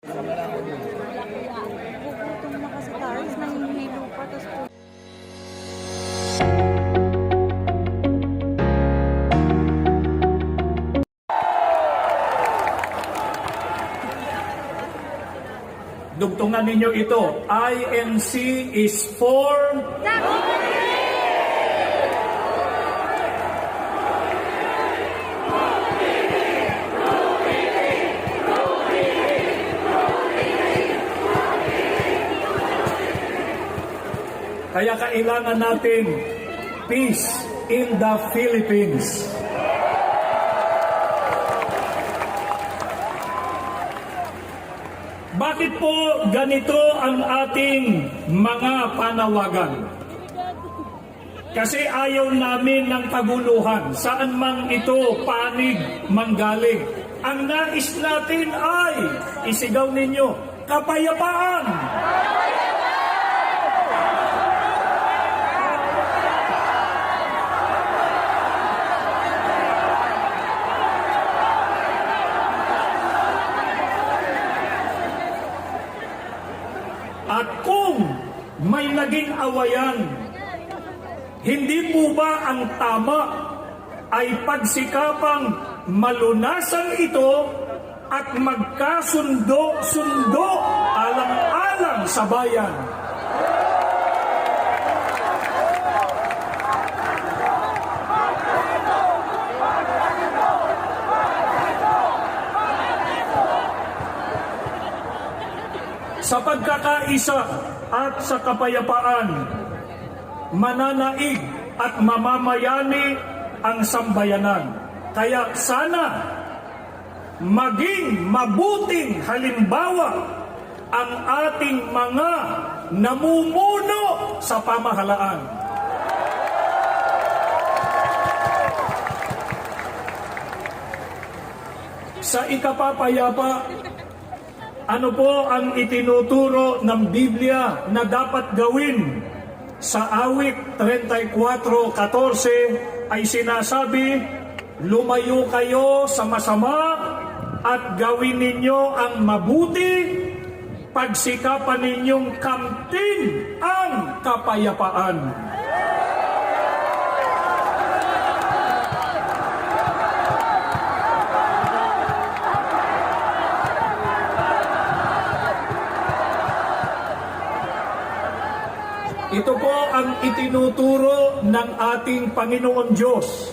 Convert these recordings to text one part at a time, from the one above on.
Gugutom na kasi tayo, nanghihilo pa, tapos dugtungan ninyo ito. INC is for kaya kailangan natin peace in the Philippines. Bakit po ganito ang ating mga panawagan? Kasi ayaw namin ng kaguluhan, saan man ito panig manggaling. Ang nais natin ay, isigaw ninyo, kapayapaan! At kung may naging awayan, hindi po ba ang tama ay pagsikapang malunasan ito at magkasundo-sundo alang-alang sa bayan? Sa pagkakaisa at sa kapayapaan, mananaig at mamamayani ang sambayanan. Kaya sana maging mabuting halimbawa ang ating mga namumuno sa pamahalaan. Sa ikapapayapa, ano po ang itinuturo ng Biblia na dapat gawin? Sa awit 34:14 ay sinasabi, lumayo kayo sa masama at gawin ninyo ang mabuti, pagsikapan ninyong kamtin ang kapayapaan. Ito po ang itinuturo ng ating Panginoon Diyos.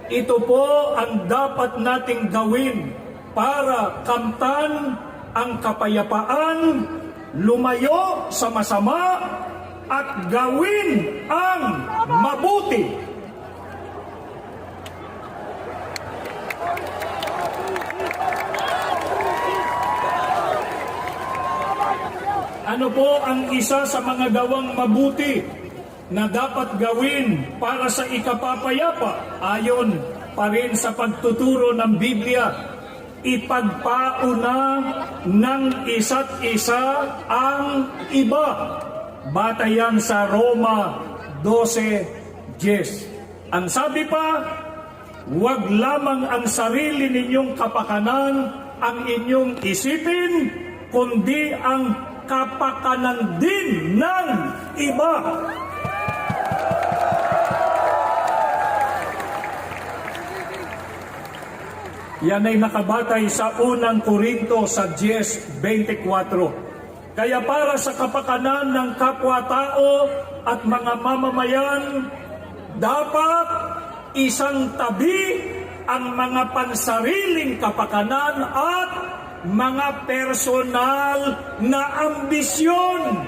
Ito po ang dapat nating gawin para kamtan ang kapayapaan, lumayo sa masama, at gawin ang mabuti. Ano po ang isa sa mga gawang mabuti na dapat gawin para sa ikapapayapa? Ayon pa rin sa pagtuturo ng Biblia, ipagpauna ng isa't isa ang iba. Batayan sa Roma 12:10. Ang sabi pa, huwag lamang ang sarili ninyong kapakanan ang inyong isipin, kundi ang kapakanan din ng iba. Yan ay nakabatay sa unang Korinto sa 10:24. Kaya para sa kapakanan ng kapwa-tao at mga mamamayan, dapat isang tabi ang mga pansariling kapakanan at mga personal na ambisyon.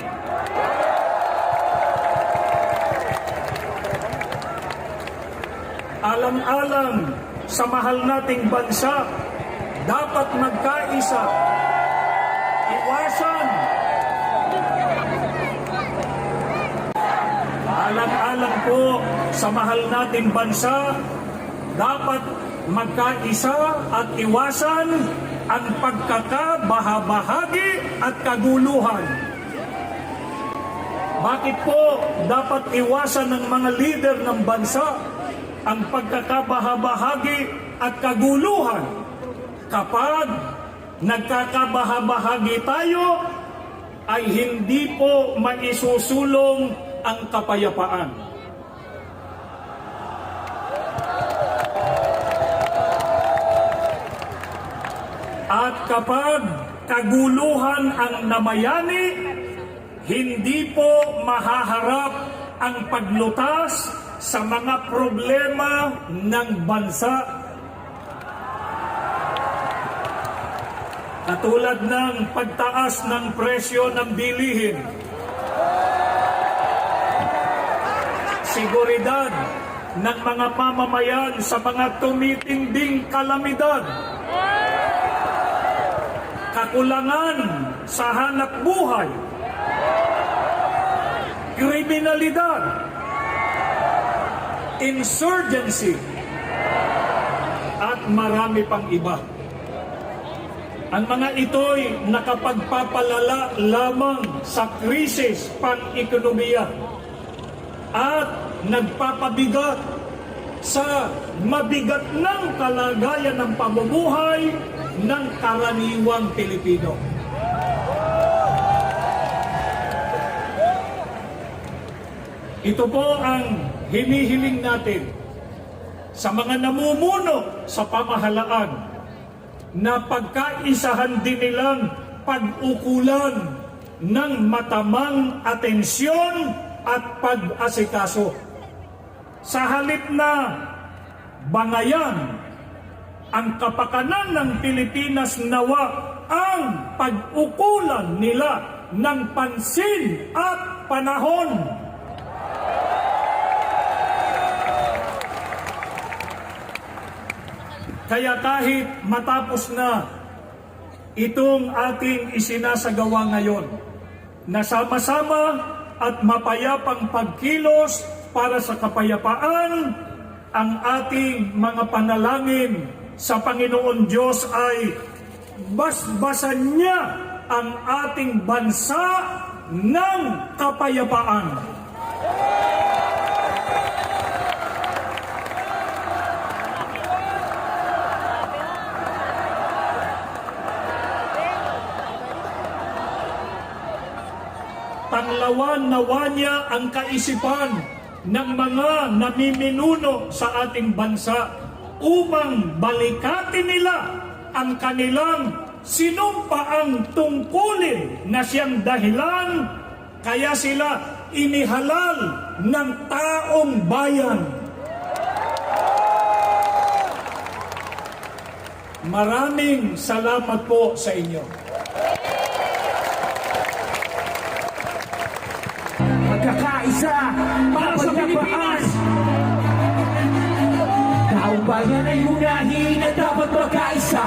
Alang-alang sa mahal nating bansa, dapat magkaisa. Iwasan. Alang-alang po sa mahal nating bansa, dapat magkaisa at iwasan ang pagkakabahabahagi at kaguluhan. Bakit po dapat iwasan ng mga leader ng bansa ang pagkakabahabahagi at kaguluhan? Kapag nagkakabahabahagi tayo, ay hindi po maisusulong ang kapayapaan. At kapag kaguluhan ang namayani, hindi po mahaharap ang paglutas sa mga problema ng bansa. Katulad ng pagtaas ng presyo ng bilihin, seguridad ng mga mamamayan sa mga tumitinding kalamidad, kakulangan sa hanap buhay, kriminalidad, insurgency, at marami pang iba. Ang mga ito'y nakapagpapalala lamang sa krisis pang-ekonomiya at nagpapabigat sa mabigat ng kalagayan ng pamumuhay ng karaniwang Pilipino. Ito po ang hinihiling natin sa mga namumuno sa pamahalaan na pagkaisahan din nilang pag-ukulan ng matamang atensyon at pag-asikaso. Sa halip na bangayan ang kapakanan ng Pilipinas, nawa ang pag-ukulan nila ng pansin at panahon. Kaya kahit matapos na itong ating isinasagawa ngayon, na sama-sama at mapayapang pagkilos para sa kapayapaan, ang ating mga panalangin sa Panginoon Diyos ay basbasan niya ang ating bansa ng kapayapaan. Panglawan nawa niya ang kaisipan ng mga namiminuno sa ating bansa upang balikatin nila ang kanilang sinumpaang tungkulin na siyang dahilan kaya sila inihalal ng taong bayan. Maraming salamat po sa inyo. Magkakaisa para sa Pilipinas. Taong bayan ay unahin at dapat magkaisa.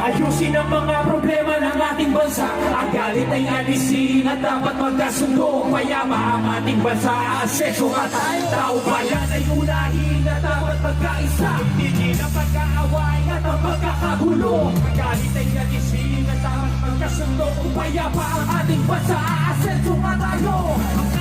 Ayusin ang mga problema ng ating bansa. Ang galit ay alisin at dapat magkasundo. Payama ang ating bansa. Aseso at taong bayan ay unahin at dapat magkaisa. Hindi na pagkaaway at ang pagkakagulo. Ang galit ay alisin at dapat magkasundo. Payama ang ating bansa. Aseso at tayo.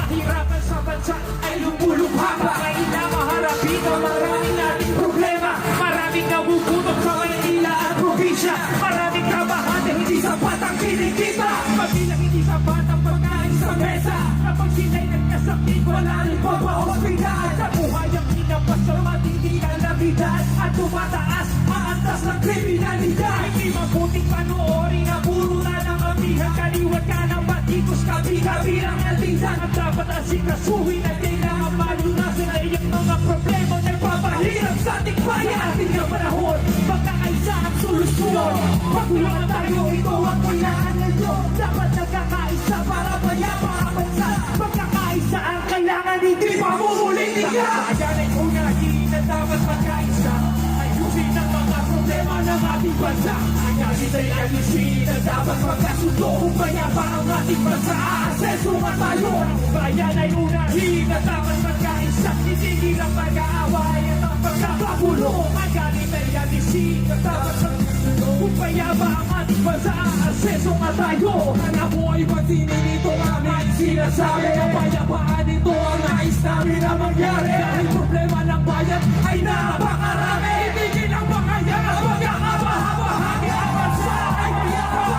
Hirapan sa bansa ay lumulubha pa. Kailangan harapin ang maraming nating problema. Maraming nabubutok sa Manila at probinsya. Maraming trabahante hindi sapat ang kinikita. Mabilang hindi sapat ang pagkain sa mesa. Kapag sila'y nagkasakit wala rin papahospital. Sa buhay ang hinapas sa matindi ang labidad. At tumataas maantas ng kriminalidad. Hindi mabuting panoorin na puro na ng amihan. Kaliwat ka ng batikos kabi-kabilang altinsan. At dapat asikasuhin at kailangan malunasan na iyong mga problema nagpapahirap sa ating bayan. Ating na panahon, pagkakaisa ang solusyon. Pagulungan tayo, ito ang kailangan ngayon. Dapat nagkakaisa para payapa ang bansa. Pagkakaisa ang kailangan, hindi pamumulitika. Bayan ay unahin na dapat magkaisa. Ayusin ang mga problema ng ating bansa. Ang galit ay alisin na dapat magkasundo. Kung payapa ang ating bansa, aseso nga tayo. Bayan ay unahin na dapat magkaisa. Itigil ang pag-aaway at ang pagkakagulo. Ang galit ay alisin na dapat magkasundo. Kung payapa ang ating bansa, aseso nga tayo. Alam mo ay pansinin ito aming sinasabi. Kapayapaan ito ang nais namin na mangyari. Dahil problema ng bayan ay napakarami. Itigil ang pangayan at pagkakabahagi ang bansa ay mayroon.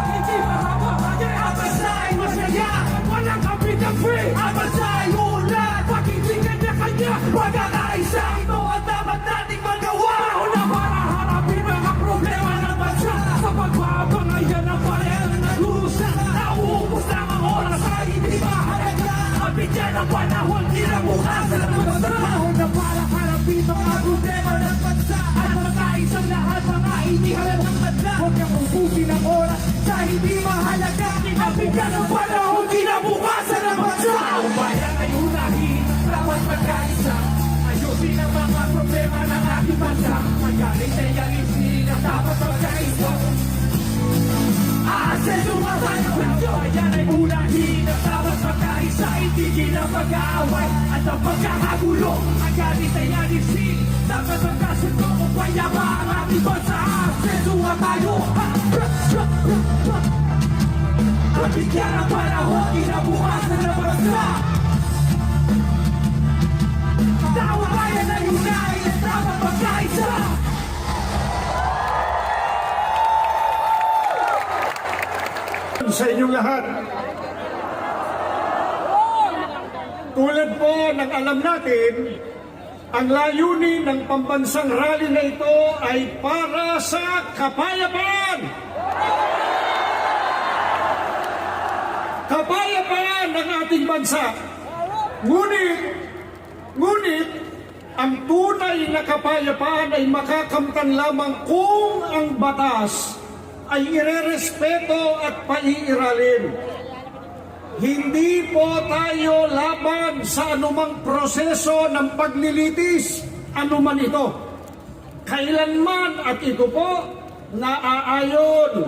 mahalaga, kinabigyan ng panahon, kinabukasan ng bansa. Ang bayan ay unahin, dapat magkaisa. Ayusin ang mga problema ng ating bansa. Magaling ay alisin at dapat magkaisa. Aasenso nga tayo, bayan ay unahin at dapat magkaisa. Itigil ang pag-aaway at ang pagkakagulo. Magaling ay alisin, dapat magkasundo. Kung payama ang ating bansa, aasenso nga tayo. Bigyan ang panahon, kinabukasan ng bansa. Tawag bayan ay unahin at dapat magkaisa. Sa inyong lahat, tulad po ng alam natin, ang layunin ng pambansang rally na ito ay para sa kapayapaan. Kapayapaan ng ating bansa. Ngunit, ang tunay na kapayapaan ay makakamtan lamang kung ang batas ay irerespeto at paiiralin. Hindi po tayo laban sa anumang proseso ng paglilitis, anuman ito. Kailanman at ito po naaayon,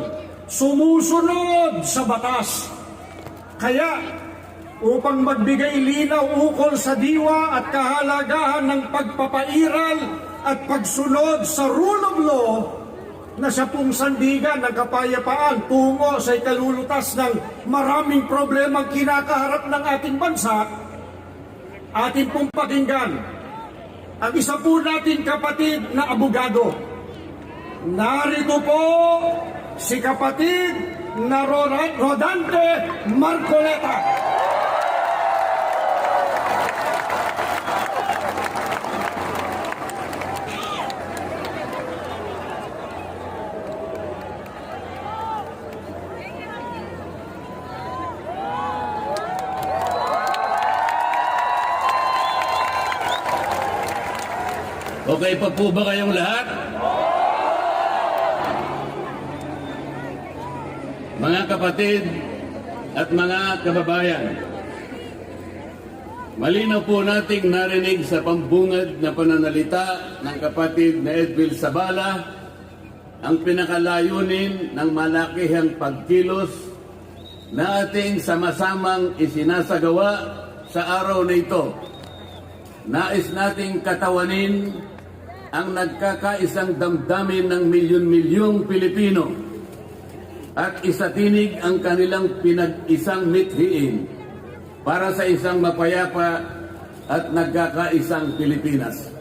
sumusunod sa batas. Kaya, upang magbigay linaw ukol sa diwa at kahalagahan ng pagpapairal at pagsunod sa rule of law na siya pong sandigan ng kapayapaan tungo sa ikalulutas ng maraming problemang kinakaharap ng ating bansa, atin pong pakinggan ang isa po nating kapatid na abogado. Narito po si kapatid na Rodante Marcoleta. Okay pa po ba kayong lahat? Mga kapatid at mga kababayan, malinaw po nating narinig sa pambungad na pananalita ng kapatid na Edwil Sabala ang pinakalayunin ng malakihang pagkilos na ating sama-samang isinasagawa sa araw na ito. Nais nating katawanin ang nagkakaisang damdamin ng milyon-milyong Pilipino at isatinig ang kanilang pinag-isang mithiin para sa isang mapayapa at nagkakaisang Pilipinas.